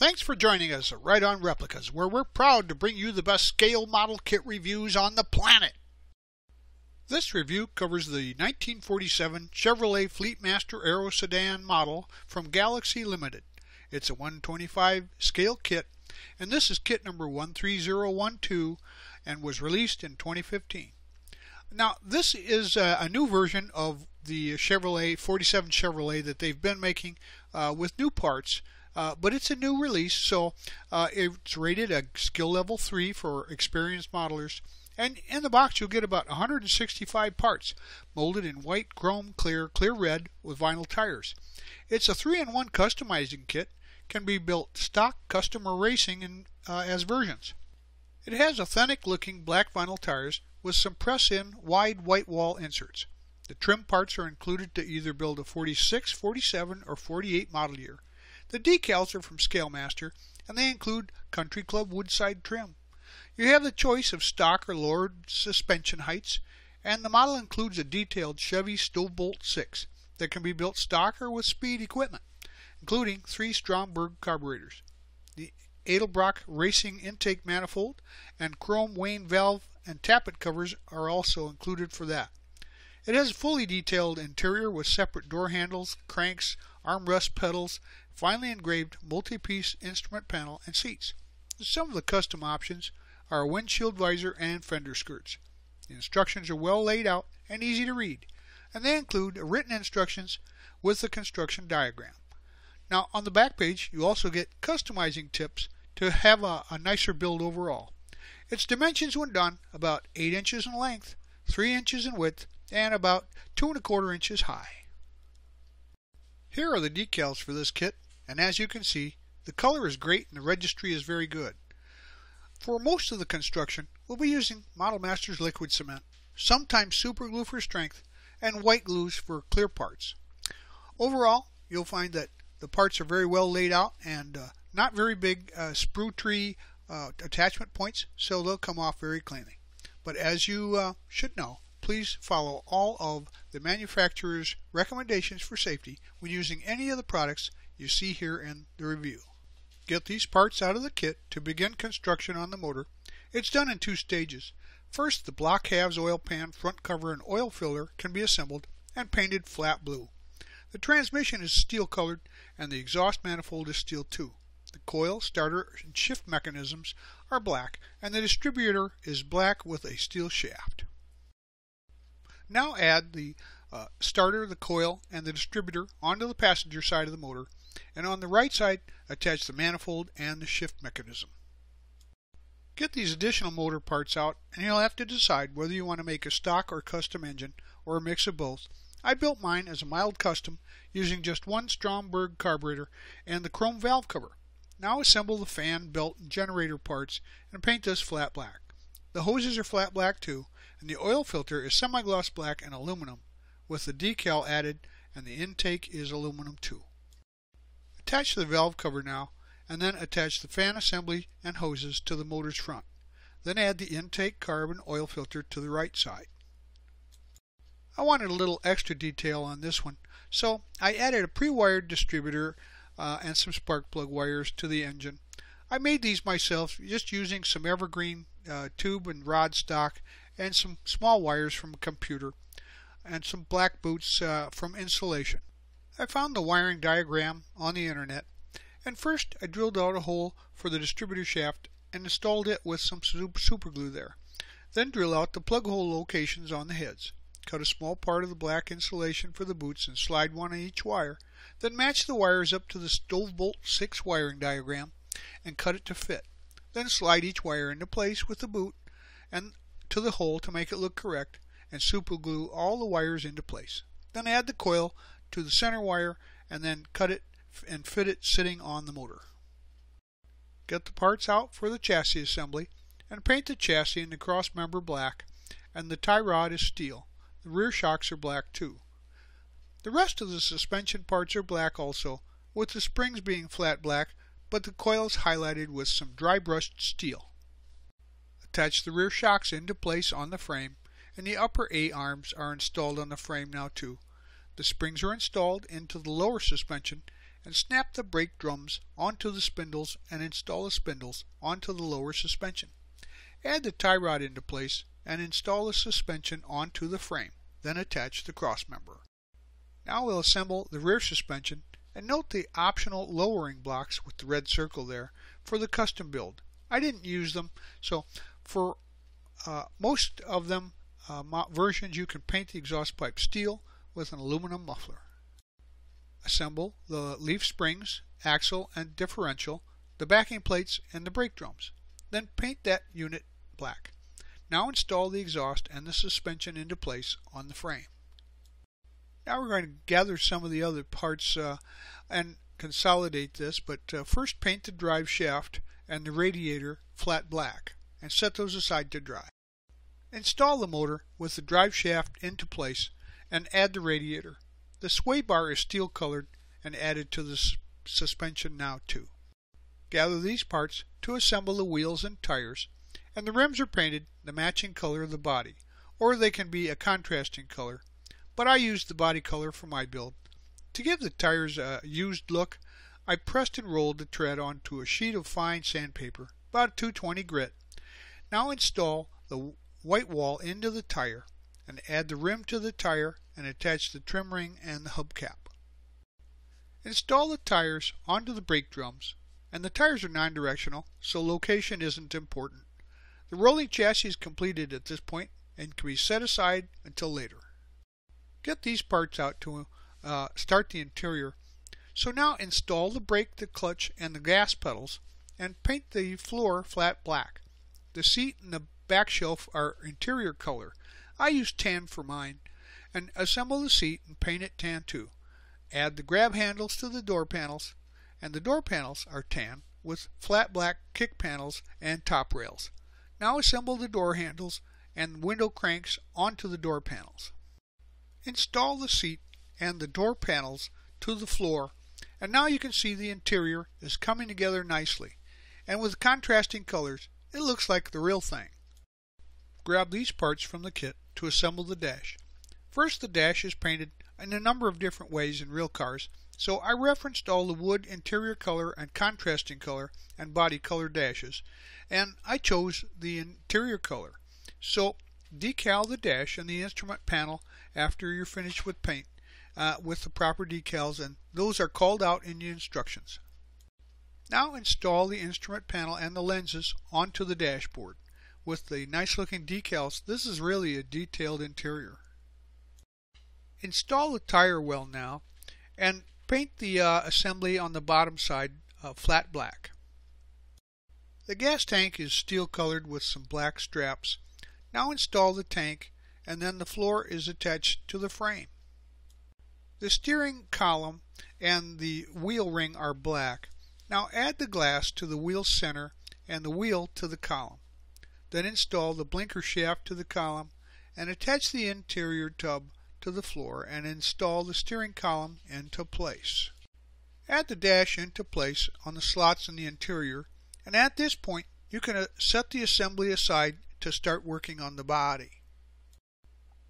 Thanks for joining us at Right On Replicas, where we're proud to bring you the best scale model kit reviews on the planet. This review covers the 1947 Chevrolet Fleetmaster Aerosedan model from Galaxie Ltd. It's a 125 scale kit, and this is kit number 13012 and was released in 2015. Now, this is a new version of the Chevrolet 47 Chevrolet that they've been making with new parts. But it's a new release, so it's rated a skill level 3 for experienced modelers. And in the box you'll get about 165 parts, molded in white, chrome, clear red with vinyl tires. It's a 3-in-1 customizing kit, can be built stock, custom, or racing as versions. It has authentic looking black vinyl tires with some press-in wide white wall inserts. The trim parts are included to either build a 46, 47, or 48 model year. The decals are from Fleetmaster, and they include Country Club Woodside trim. You have the choice of stock or lowered suspension heights, and the model includes a detailed Chevy Stowbolt 6 that can be built stock or with speed equipment, including 3 Stromberg carburetors. The Edelbrock racing intake manifold and chrome Wayne valve and tappet covers are also included for that. It has a fully detailed interior with separate door handles, cranks, armrest pedals, finely engraved multi-piece instrument panel, and seats. Some of the custom options are a windshield visor and fender skirts. The instructions are well laid out and easy to read, and they include written instructions with the construction diagram. Now, on the back page you also get customizing tips to have a nicer build overall. Its dimensions when done about 8 inches in length, 3 inches in width, and about 2 1/4 inches high. Here are the decals for this kit, and as you can see, the color is great and the registry is very good. For most of the construction, we'll be using Model Masters liquid cement, sometimes super glue for strength, and white glues for clear parts. Overall, you'll find that the parts are very well laid out and not very big sprue tree attachment points, so they'll come off very cleanly. But as you should know, please follow all of the manufacturer's recommendations for safety when using any of the products you see here in the review. Get these parts out of the kit to begin construction on the motor. It's done in 2 stages. First, the block halves oil pan, front cover, and oil filler can be assembled and painted flat blue. The transmission is steel colored and the exhaust manifold is steel too. The coil, starter, and shift mechanisms are black, and the distributor is black with a steel shaft. Now add the starter, the coil, and the distributor onto the passenger side of the motor, and on the right side attach the manifold and the shift mechanism. Get these additional motor parts out, and you'll have to decide whether you want to make a stock or custom engine or a mix of both. I built mine as a mild custom using just 1 Stromberg carburetor and the chrome valve cover. Now assemble the fan, belt, and generator parts and paint this flat black. The hoses are flat black too, and the oil filter is semi-gloss black and aluminum, with the decal added, and the intake is aluminum too. Attach the valve cover now, and then attach the fan assembly and hoses to the motor's front. Then add the intake carb and oil filter to the right side. I wanted a little extra detail on this one, so I added a pre-wired distributor and some spark plug wires to the engine. I made these myself just using some evergreen tube and rod stock and some small wires from a computer and some black boots from insulation. I found the wiring diagram on the internet, and first I drilled out a hole for the distributor shaft and installed it with some super glue there. Then drill out the plug hole locations on the heads. Cut a small part of the black insulation for the boots and slide one on each wire. Then match the wires up to the Stowbolt 6 wiring diagram and cut it to fit. Then slide each wire into place with the boot and to the hole to make it look correct, and super glue all the wires into place. Then add the coil to the center wire and then cut it and fit it sitting on the motor. Get the parts out for the chassis assembly and paint the chassis in the cross member black, and the tie rod is steel. The rear shocks are black too. The rest of the suspension parts are black also, with the springs being flat black, but the coil is highlighted with some dry brushed steel. Attach the rear shocks into place on the frame, and the upper A-arms are installed on the frame now too. The springs are installed into the lower suspension, and snap the brake drums onto the spindles and install the spindles onto the lower suspension. Add the tie rod into place and install the suspension onto the frame, then attach the cross member. Now we'll assemble the rear suspension, and note the optional lowering blocks with the red circle there for the custom build. I didn't use them, so for most of them versions you can paint the exhaust pipe steel with an aluminum muffler. Assemble the leaf springs, axle and differential, the backing plates and the brake drums. Then paint that unit black. Now install the exhaust and the suspension into place on the frame. Now we're going to gather some of the other parts and consolidate this, but first paint the drive shaft and the radiator flat black and set those aside to dry. Install the motor with the drive shaft into place and add the radiator. The sway bar is steel colored and added to the suspension now too. Gather these parts to assemble the wheels and tires, and the rims are painted the matching color of the body, or they can be a contrasting color, but I used the body color for my build. To give the tires a used look, I pressed and rolled the tread onto a sheet of fine sandpaper, about 220 grit. Now install the white wall into the tire and add the rim to the tire and attach the trim ring and the hubcap. Install the tires onto the brake drums, and the tires are non-directional, so location isn't important. The rolling chassis is completed at this point and can be set aside until later. Get these parts out to start the interior. So now install the brake, the clutch, and the gas pedals and paint the floor flat black. The seat and the back shelf are interior color. I used tan for mine. And assemble the seat and paint it tan too. Add the grab handles to the door panels, and the door panels are tan with flat black kick panels and top rails. Now assemble the door handles and window cranks onto the door panels. Install the seat and the door panels to the floor, and now you can see the interior is coming together nicely, and with contrasting colors it looks like the real thing. Grab these parts from the kit to assemble the dash. First, the dash is painted in a number of different ways in real cars, so I referenced all the wood interior color and contrasting color and body color dashes, and I chose the interior color. So decal the dash and the instrument panel after you're finished with paint with the proper decals, and those are called out in the instructions. Now install the instrument panel and the lenses onto the dashboard. With the nice looking decals, this is really a detailed interior. Install the tire well now and paint the assembly on the bottom side flat black. The gas tank is steel colored with some black straps. Now install the tank, and then the floor is attached to the frame. The steering column and the wheel ring are black. Now add the glass to the wheel center and the wheel to the column. Then install the blinker shaft to the column and attach the interior tub to the floor and install the steering column into place. Add the dash into place on the slots in the interior, and at this point you can set the assembly aside to start working on the body.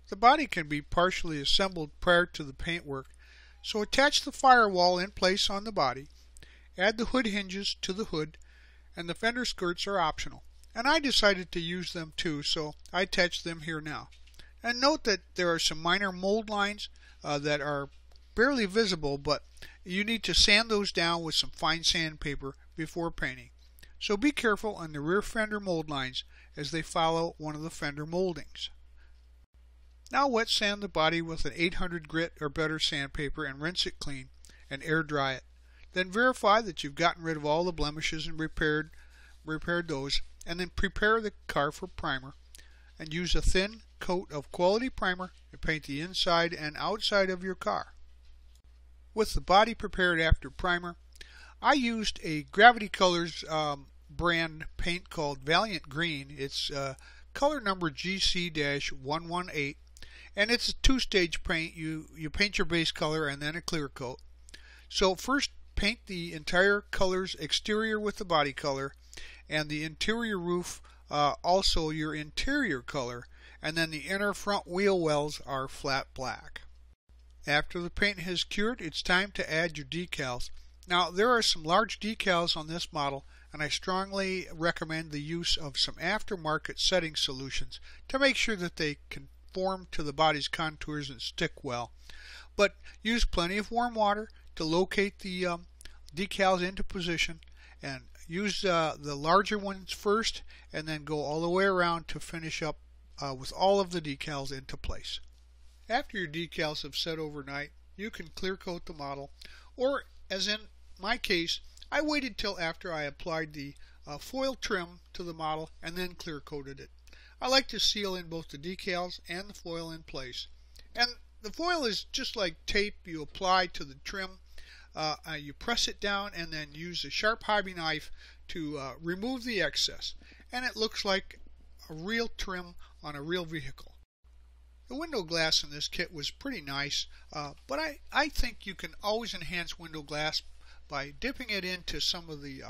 The body can be partially assembled prior to the paintwork, so attach the firewall in place on the body, add the hood hinges to the hood, and the fender skirts are optional, and I decided to use them too, so I attached them here now. And note that there are some minor mold lines that are barely visible, but you need to sand those down with some fine sandpaper before painting. So be careful on the rear fender mold lines as they follow one of the fender moldings. Now wet sand the body with an 800 grit or better sandpaper and rinse it clean and air dry it. Then verify that you've gotten rid of all the blemishes and repaired those, and then prepare the car for primer and use a thin coat of quality primer to paint the inside and outside of your car. With the body prepared after primer, I used a Gravity Colors brand paint called Valiant Green. It's color number GC-118, and it's a two-stage paint. You paint your base color and then a clear coat. So first paint the entire colors exterior with the body color, and the interior roof also your interior color, and then the inner front wheel wells are flat black. After the paint has cured, it's time to add your decals. Now there are some large decals on this model, and I strongly recommend the use of some aftermarket setting solutions to make sure that they conform to the body's contours and stick well. But use plenty of warm water to locate the decals into position, and use the larger ones first and then go all the way around to finish up with all of the decals into place. After your decals have set overnight, you can clear coat the model, or as in my case, I waited till after I applied the foil trim to the model and then clear coated it. I like to seal in both the decals and the foil in place. And the foil is just like tape you apply to the trim. You press it down and then use a sharp hobby knife to remove the excess, and it looks like a real trim on a real vehicle. The window glass in this kit was pretty nice, but I think you can always enhance window glass by dipping it into some of the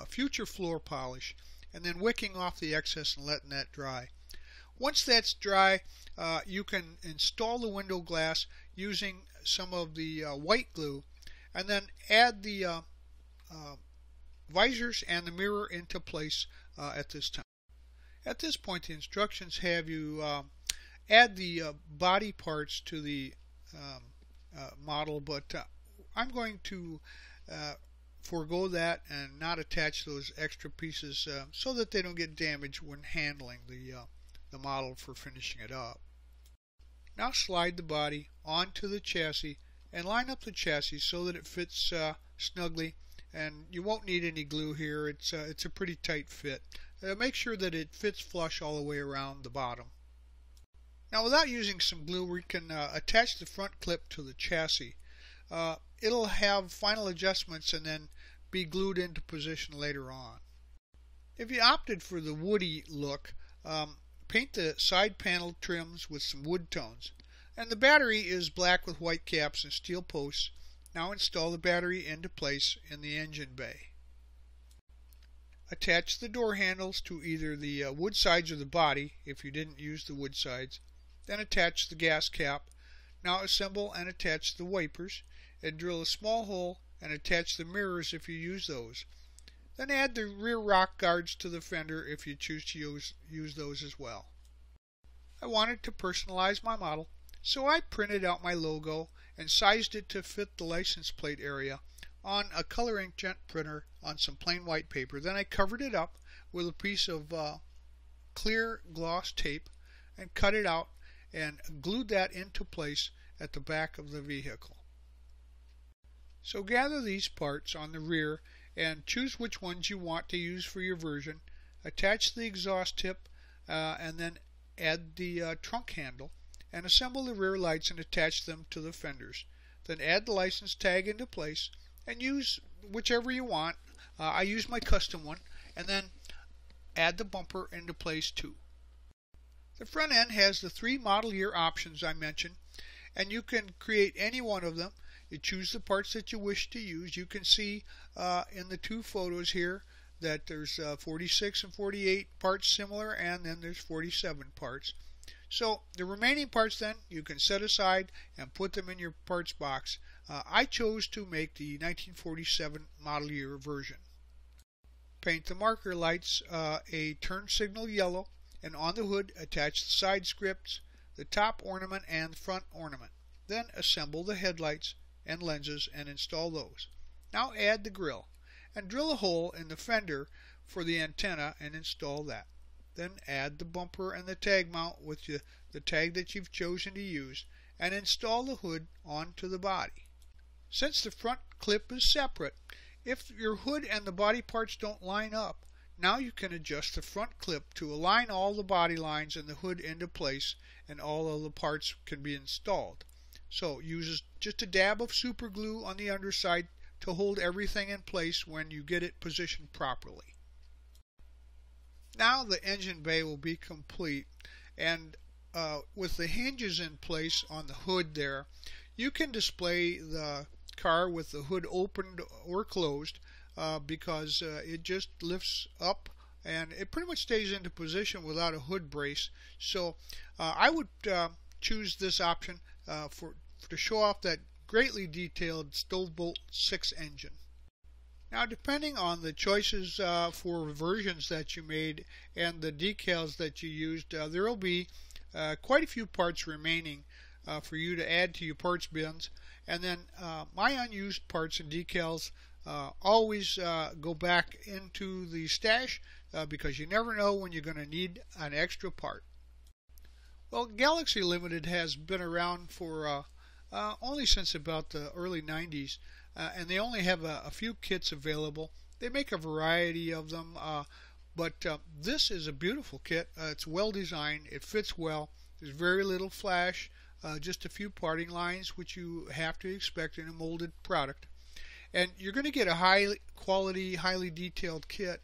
future floor polish and then wicking off the excess and letting that dry. Once that's dry, you can install the window glass using some of the white glue, and then add the visors and the mirror into place at this time. At this point, the instructions have you add the body parts to the model, but I'm going to forego that and not attach those extra pieces so that they don't get damaged when handling the model for finishing it up. Now slide the body onto the chassis and line up the chassis so that it fits snugly, and you won't need any glue here. It's a pretty tight fit. Make sure that it fits flush all the way around the bottom. Now, without using some glue, we can attach the front clip to the chassis. It'll have final adjustments and then be glued into position later on. If you opted for the woody look, paint the side panel trims with some wood tones. And the battery is black with white caps and steel posts. Now install the battery into place in the engine bay. Attach the door handles to either the wood sides or the body if you didn't use the wood sides. Then attach the gas cap. Now assemble and attach the wipers, and drill a small hole and attach the mirrors if you use those. Then add the rear rock guards to the fender if you choose to use those as well. I wanted to personalize my model, so I printed out my logo and sized it to fit the license plate area on a color inkjet printer on some plain white paper. Then I covered it up with a piece of clear gloss tape and cut it out and glued that into place at the back of the vehicle. So gather these parts on the rear and choose which ones you want to use for your version. Attach the exhaust tip and then add the trunk handle, and assemble the rear lights and attach them to the fenders. Then add the license tag into place and use whichever you want. I use my custom one, and then add the bumper into place too. The front end has the 3 model year options I mentioned, and you can create any one of them. You choose the parts that you wish to use. You can see in the 2 photos here that there's 46 and 48 parts similar, and then there's 47 parts. So the remaining parts then you can set aside and put them in your parts box. I chose to make the 1947 model year version. Paint the marker lights a turn signal yellow, and on the hood attach the side scripts, the top ornament and the front ornament. Then assemble the headlights and lenses and install those. Now add the grille and drill a hole in the fender for the antenna and install that. Then add the bumper and the tag mount with the tag that you've chosen to use, and install the hood onto the body. Since the front clip is separate, if your hood and the body parts don't line up, now you can adjust the front clip to align all the body lines and the hood into place, and all of the parts can be installed. So use just a dab of super glue on the underside to hold everything in place when you get it positioned properly. Now the engine bay will be complete, and with the hinges in place on the hood there, you can display the car with the hood opened or closed because it just lifts up and it pretty much stays into position without a hood brace. So I would choose this option to show off that greatly detailed Stowbolt 6 engine. Now, depending on the choices for versions that you made and the decals that you used, there will be quite a few parts remaining for you to add to your parts bins. And then my unused parts and decals always go back into the stash because you never know when you're going to need an extra part. Well, Galaxie Ltd has been around for only since about the early 90s, and they only have a few kits available. They make a variety of them, but this is a beautiful kit. It's well designed, it fits well, there's very little flash, just a few parting lines, which you have to expect in a molded product. And you're going to get a high quality, highly detailed kit,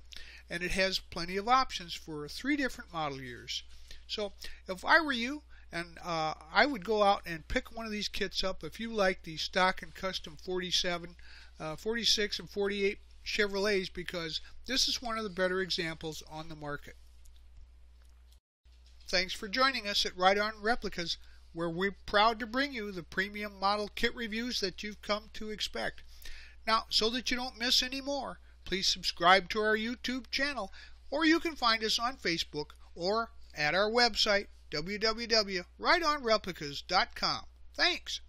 and it has plenty of options for 3 different model years. So if I were you, and I would go out and pick one of these kits up if you like the stock and custom 47, 46, and 48 Chevrolets, because this is one of the better examples on the market. Thanks for joining us at Right On Replicas, where we're proud to bring you the premium model kit reviews that you've come to expect. Now, so that you don't miss any more, please subscribe to our YouTube channel, or you can find us on Facebook or at our website, www.rightonreplicas.com. Thanks.